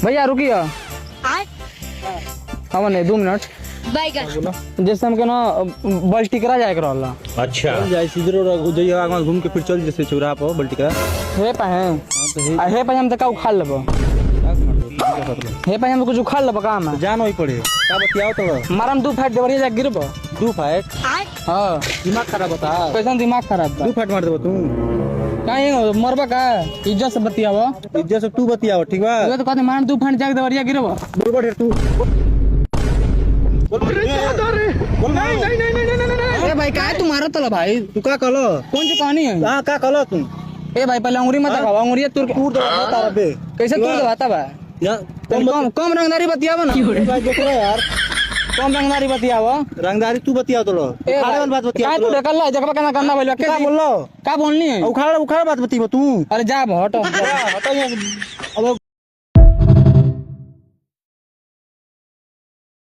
भैया रुकिए हम नहीं 2 मिनट जैसे हमके ना बल्टिकरा जाए रहला। अच्छा जाए सीधे जाइए आगे घूम के फिर चल जैसे चौराहा पर बल्टिकरा हे पाए हे पाए हम तो का उखाड़ लेबो हे पाए हम कुछ उखाड़ लेबो का हम जान वही पड़े का बतियाओ तो मारम 2 फाइट देवरिया जा गिरबो 2 फाइट हां दिमाग खराब बता कैसन दिमाग खराब बा 2 फाइट मार देबो तू काहे मरबा का इज्जत से बतियावो इज्जत से तू बतियाओ ठीक बा तो कहते मारम 2 फाइट जा देवरिया गिरबो बोल ढेर तू ए भाई का तू मारो तो भाई तू का कहलो कौन सी कहानी है हां का कहलो तू ए भाई पहले अंगुरी मत दबाओ अंगुरी तूर तू दबा बे कैसे तूर दबाता बा या कम रंगदारी बतियावो ना भाई देख रहा यार कम रंगदारी बतियावो रंगदारी तू बतियाओ तो उखाड़े वाली बात बतियाओ काय तू ढकल ला जगह करना करना बोल क्या बोल लो का बोलनी है उखाड़ बात बतियो तू अरे जा हटो हटा अब